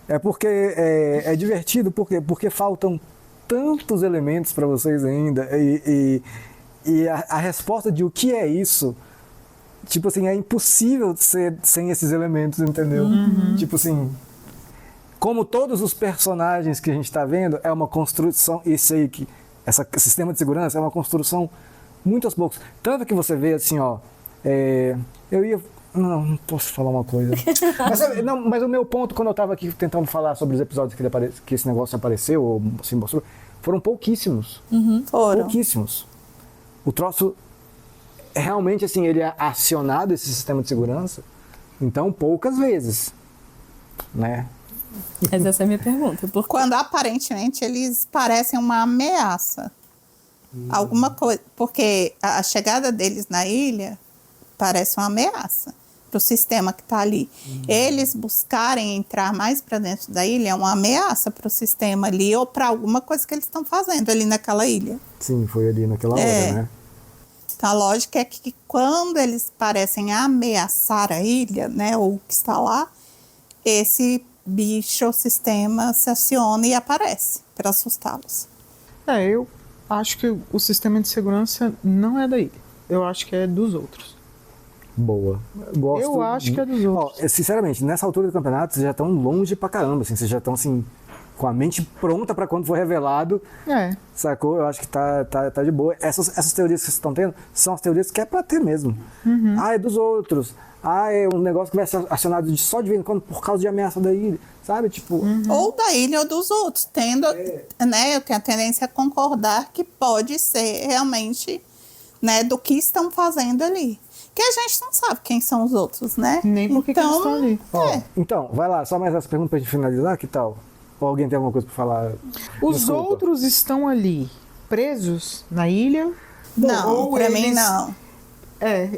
É porque é divertido, porque faltam tantos elementos para vocês ainda. E a resposta de o que é isso... Tipo assim, é impossível ser sem esses elementos, entendeu? Tipo assim, como todos os personagens que a gente tá vendo, é uma construção, esse sistema de segurança é uma construção muito aos poucos. Tanto que você vê assim, ó, não posso falar uma coisa. Mas o meu ponto, quando eu tava aqui tentando falar sobre os episódios que esse negócio apareceu, ou se mostrou, foram pouquíssimos. Foram. Pouquíssimos. O troço... Realmente, assim, ele é acionado, esse sistema de segurança, então poucas vezes, né? Mas essa é a minha pergunta. Quando aparentemente eles parecem uma ameaça. Alguma coisa, porque a chegada deles na ilha parece uma ameaça para o sistema que está ali. Eles buscarem entrar mais para dentro da ilha é uma ameaça para o sistema ali ou para alguma coisa que eles estão fazendo ali naquela ilha. Sim, foi ali naquela hora, né? Então, a lógica é que quando eles parecem ameaçar a ilha, né, ou o que está lá, esse bicho, o sistema, se aciona e aparece para assustá-los. Eu acho que o sistema de segurança não é da ilha. Eu acho que é dos outros. Boa. Eu acho que é dos outros. Sinceramente, nessa altura do campeonato, vocês já estão longe pra caramba, assim, vocês já estão, assim... com a mente pronta para quando for revelado, sacou? Eu acho que tá de boa. Essas teorias que vocês estão tendo são as teorias que é para ter mesmo. É dos outros. É um negócio que vai ser acionado só de vez em quando por causa de ameaça da ilha, sabe? Tipo... Ou da ilha ou dos outros. Né, eu tenho a tendência a concordar que pode ser realmente, né, do que estão fazendo ali. Que a gente não sabe quem são os outros, né? Nem por que eles estão ali. Então, vai lá, só mais essa pergunta pra gente finalizar, que tal? Ou alguém tem alguma coisa para falar? Os outros estão ali, presos na ilha? Não, para mim não.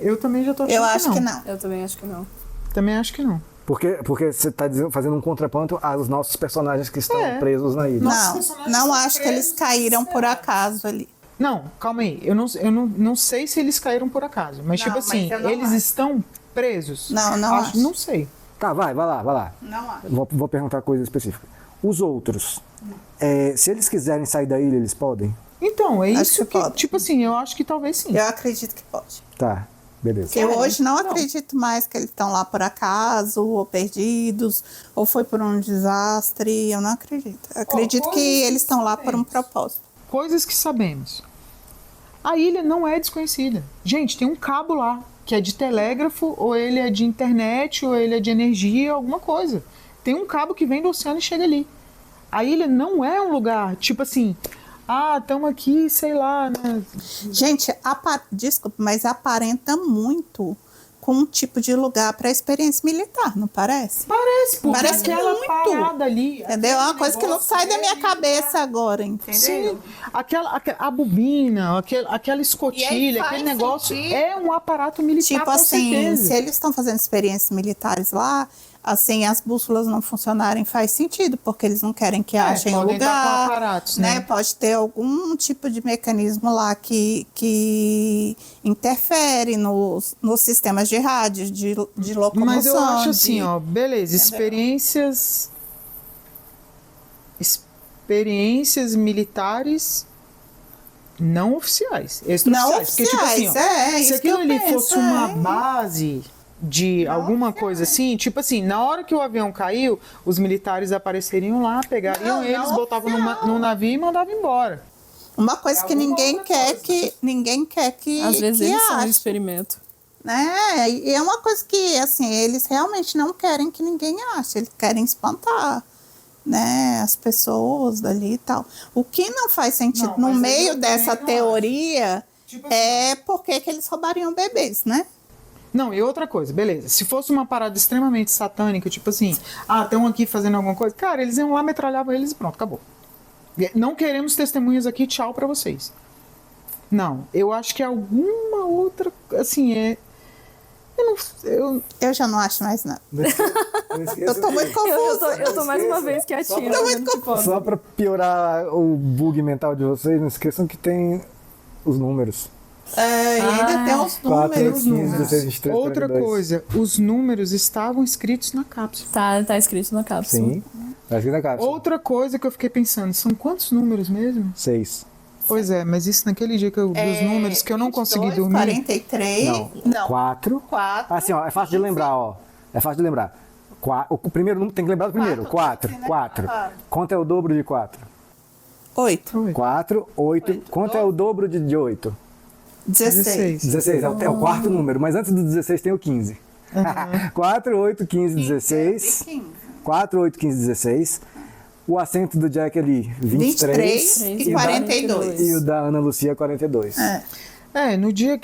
Eu também já tô achando Eu acho que não. Eu também acho que não. Também acho que não. Porque você tá fazendo um contraponto aos nossos personagens que estão presos na ilha. Não acho que eles caíram por acaso ali. Não, calma aí. Eu não sei se eles caíram por acaso. Mas tipo assim, eles estão presos? Não acho. Não sei. Tá, vai lá. Não acho. Vou perguntar coisa específica. Os outros, se eles quiserem sair da ilha, eles podem? Então, isso que tipo assim, eu acho que talvez sim. Eu acredito que pode. Tá. Beleza. Eu hoje não acredito mais que eles estão lá por acaso, ou perdidos, ou foi por um desastre. Eu não acredito. Eu acredito que eles estão lá por um propósito. Coisas que sabemos. A ilha não é desconhecida. Gente, tem um cabo lá, que é de telégrafo, ou ele é de internet, ou ele é de energia, alguma coisa. Tem um cabo que vem do oceano e chega ali. A ilha não é um lugar, tipo assim, estamos aqui, sei lá, né? Gente, desculpa, mas aparenta muito com um tipo de lugar para experiência militar, não parece? Parece, porque parece aquela muito. parada ali. Entendeu? É uma coisa que não sai da minha cabeça agora, entendeu? Sim, a bobina, aquela escotilha, aquele negócio é um aparato militar, tipo com assim, certeza. se eles estão fazendo experiências militares lá, assim, as bússolas não funcionarem faz sentido, porque eles não querem que achem o podem estar com lugar, aparatos, né? né? Pode ter algum tipo de mecanismo lá que interfere nos sistemas de rádio, de locomoção. Mas eu acho assim, ó, beleza, experiências militares não oficiais, extraoficiais. Porque, tipo assim, ó, se aquilo ali fosse uma base de alguma coisa assim, tipo assim, na hora que o avião caiu, os militares apareceriam lá, pegariam eles, botavam num navio e mandavam embora. Uma coisa que ninguém quer que Às vezes que eles são um ache, experimento. né? E é uma coisa que, assim, eles realmente não querem que ninguém ache, eles querem espantar, né, as pessoas dali e tal. O que não faz sentido no meio dessa teoria é porque que eles roubariam bebês, né? Não, e outra coisa, beleza. Se fosse uma parada extremamente satânica, tipo assim, estão aqui fazendo alguma coisa, cara, eles iam lá, metralhavam eles e pronto, acabou. Não queremos testemunhas aqui, tchau pra vocês. Não, eu acho que alguma outra, assim, Eu já não acho mais nada. Eu tô muito confusa. Eu tô mais uma vez quietinha. Tô muito confusa. Só para piorar o bug mental de vocês, não esqueçam que tem os números. E ainda tem os 4, números. 15, 16, 23, Outra 42. coisa, os números estavam escritos na cápsula. Tá escrito na cápsula. Sim, tá escrito na cápsula. Outra coisa que eu fiquei pensando, são quantos números mesmo? 6. Pois é, mas isso naquele dia dos números que eu não consegui dormir. 43. Não. 4. Assim, ó, é fácil de lembrar, ó. É fácil de lembrar. O primeiro número tem que lembrar do primeiro. 4. Quanto é o dobro de 4? 8. 4, 8. Quanto é o dobro de 8? 16. 16, é o quarto número, mas antes do 16 tem o 15. 4, 8, 15, 16. 4, 8, 15, 16. O acento do Jack ali, 23 e 42. E o da Ana Lucia, 42.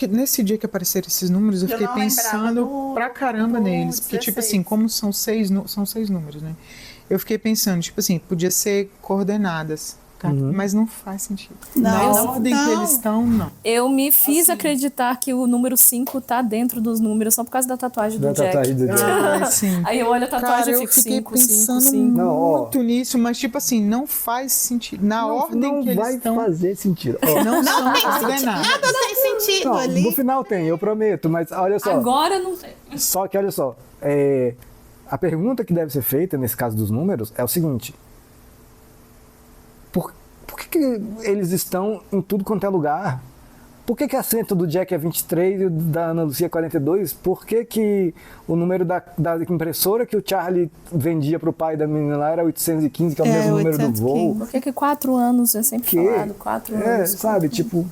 Nesse dia que apareceram esses números, eu fiquei pensando pra caramba neles. Porque, tipo assim, como são seis números, né? Eu fiquei pensando, tipo assim, podia ser coordenadas. Mas não faz sentido. Na ordem que eles estão, não. Eu me fiz acreditar que o número 5 tá dentro dos números só por causa da tatuagem do Jack. Aí eu olho a tatuagem e fico fiquei 5, pensando 5, 5. muito nisso, mas tipo assim, não faz sentido. Na ordem que eles estão... Não vai fazer sentido. Não são tem coordenadas. nada tem sentido ali. No final tem, eu prometo, mas olha só. Agora não tem. Só que olha só, a pergunta que deve ser feita nesse caso dos números é o seguinte: por que eles estão em tudo quanto é lugar? Por que acento do Jack é 23 e o da Ana Lucia é 42? Por que o número da impressora que o Charlie vendia pro pai da menina lá era 815, que é o mesmo número do voo? Por que 4 anos é sempre falado? 4 anos. Sabe, tipo...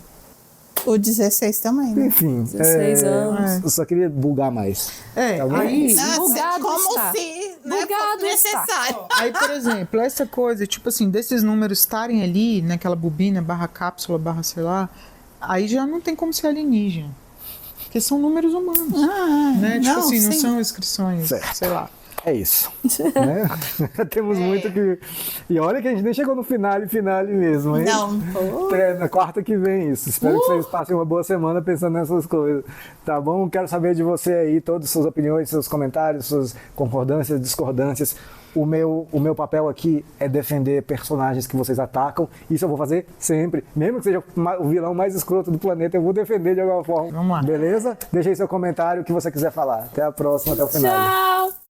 O 16 também, né? Enfim, 16 anos. Eu só queria bugar mais. Aí... Bugado como está. se Bugado necessário. Aí, por exemplo, essa coisa, tipo assim, desses números estarem ali, naquela bobina, barra cápsula, barra sei lá, aí já não tem como ser alienígena. Porque são números humanos. Né? Tipo assim, não são inscrições, sei lá. É isso. Né? Temos muito que... E olha que a gente nem chegou no finale mesmo, hein? Não. Na quarta que vem isso. Espero que vocês passem uma boa semana pensando nessas coisas. Tá bom? Quero saber de você aí, todas as suas opiniões, seus comentários, suas concordâncias, discordâncias. O meu papel aqui é defender personagens que vocês atacam. Isso eu vou fazer sempre. Mesmo que seja o vilão mais escroto do planeta, eu vou defender de alguma forma. Vamos lá. Beleza? Deixa aí seu comentário, o que você quiser falar. Até a próxima, até o final. Tchau!